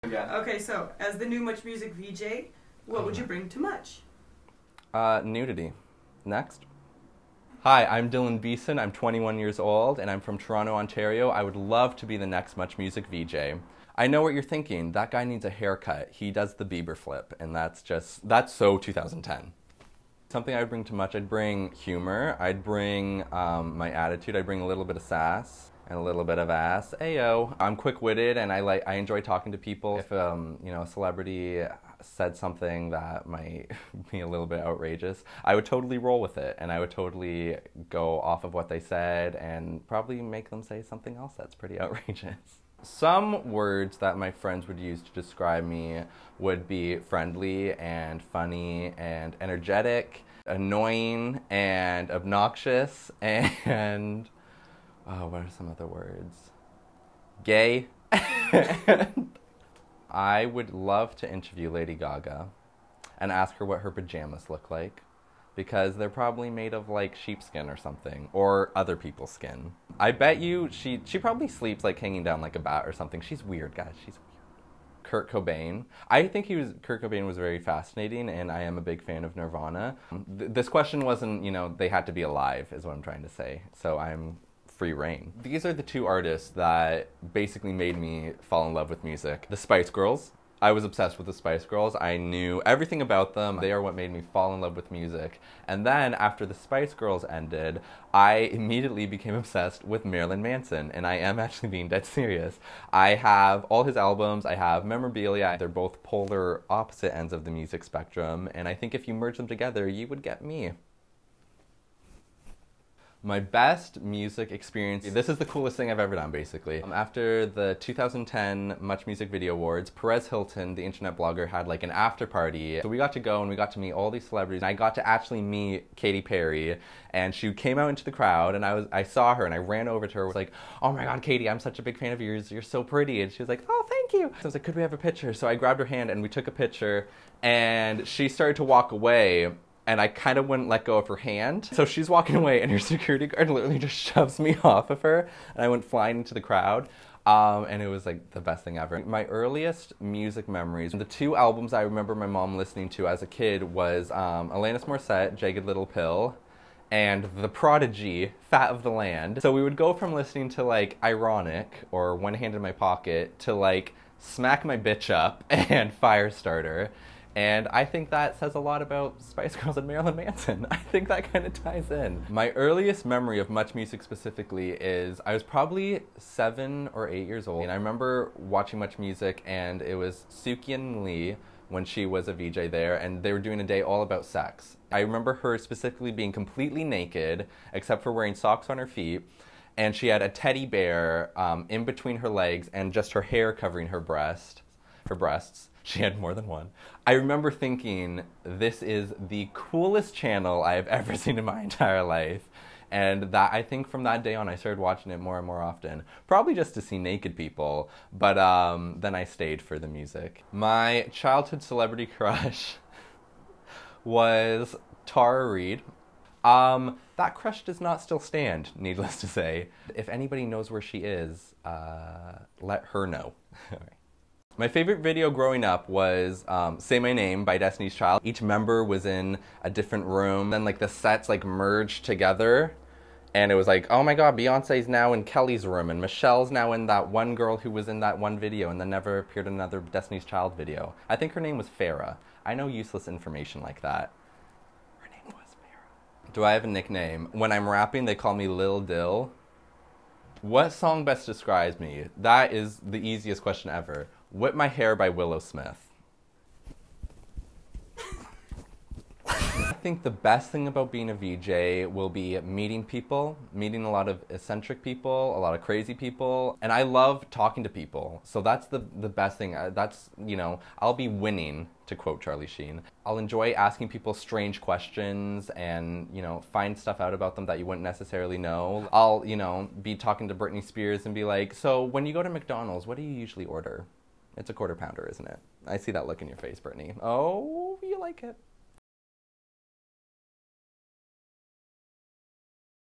Yeah. Okay, so as the new MuchMusic VJ, what would you bring to Much? Nudity. Next. Hi, I'm Dylan Beeson. I'm 21 years old and I'm from Toronto, Ontario. I would love to be the next MuchMusic VJ. I know what you're thinking. That guy needs a haircut. He does the Bieber flip, and that's so 2010. Something I would bring to Much, I'd bring humor. I'd bring my attitude. I'd bring a little bit of sass and a little bit of ass. Ayo. I'm quick-witted and I enjoy talking to people. If a celebrity said something that might be a little bit outrageous, I would totally roll with it, and I would totally go off of what they said and probably make them say something else that's pretty outrageous. Some words that my friends would use to describe me would be friendly and funny and energetic, annoying and obnoxious, and what are some other words? Gay. I would love to interview Lady Gaga and ask her what her pajamas look like, because they're probably made of like sheepskin or something, or other people's skin. I bet you she probably sleeps like hanging down like a bat or something. She's weird, guys. She's weird. Kurt Cobain. I think Kurt Cobain was very fascinating, and I am a big fan of Nirvana. This question wasn't, they had to be alive, is what I'm trying to say. So I'm free reign. These are the two artists that basically made me fall in love with music. The Spice Girls. I was obsessed with the Spice Girls. I knew everything about them. They are what made me fall in love with music. And then after the Spice Girls ended, I immediately became obsessed with Marilyn Manson. And I am actually being dead serious. I have all his albums. I have memorabilia. They're both polar opposite ends of the music spectrum. And I think if you merge them together, you would get me. My best music experience, this is the coolest thing I've ever done, basically. After the 2010 MuchMusic Video Awards, Perez Hilton, the internet blogger, had like an after party. So we got to go and we got to meet all these celebrities. And I got to actually meet Katy Perry, and she came out into the crowd, and I saw her and I ran over to her, was like, "Oh my God, Katy, I'm such a big fan of yours. You're so pretty." And she was like, "Oh, thank you." So I was like, "Could we have a picture?" So I grabbed her hand and we took a picture, and she started to walk away. And I kind of wouldn't let go of her hand. So she's walking away and her security guard literally just shoves me off of her. And I went flying into the crowd. And it was like the best thing ever. My earliest music memories, the two albums I remember my mom listening to as a kid was Alanis Morissette, Jagged Little Pill, and The Prodigy, Fat of the Land. So we would go from listening to like Ironic or One Hand in My Pocket to like Smack My Bitch Up and Firestarter. And I think that says a lot about Spice Girls and Marilyn Manson. I think that kind of ties in. My earliest memory of MuchMusic specifically is I was probably 7 or 8 years old. And I remember watching MuchMusic, and it was Sookian Lee when she was a VJ there, and they were doing a day all about sex. I remember her specifically being completely naked, except for wearing socks on her feet. And she had a teddy bear in between her legs and just her hair covering her breasts. She had more than one. I remember thinking, this is the coolest channel I have ever seen in my entire life. And that, I think from that day on, I started watching it more and more often. Probably just to see naked people, but then I stayed for the music. My childhood celebrity crush was Tara Reid. That crush does not still stand, needless to say. If anybody knows where she is, let her know. My favorite video growing up was Say My Name by Destiny's Child. Each member was in a different room, then like the sets like merged together, and it was like, oh my God, Beyonce's now in Kelly's room, and Michelle's now in that one girl who was in that one video and then never appeared in another Destiny's Child video. I think her name was Farrah. I know useless information like that. Her name was Farrah. Do I have a nickname? When I'm rapping, they call me Lil Dill. What song best describes me? That is the easiest question ever. Whip My Hair by Willow Smith. I think the best thing about being a VJ will be meeting people, meeting a lot of eccentric people, a lot of crazy people, and I love talking to people. So that's the best thing. I'll be winning, to quote Charlie Sheen. I'll enjoy asking people strange questions and, find stuff out about them that you wouldn't necessarily know. I'll, be talking to Britney Spears and be like, so when you go to McDonald's, what do you usually order? It's a quarter pounder, isn't it? I see that look in your face, Brittany. Oh, you like it.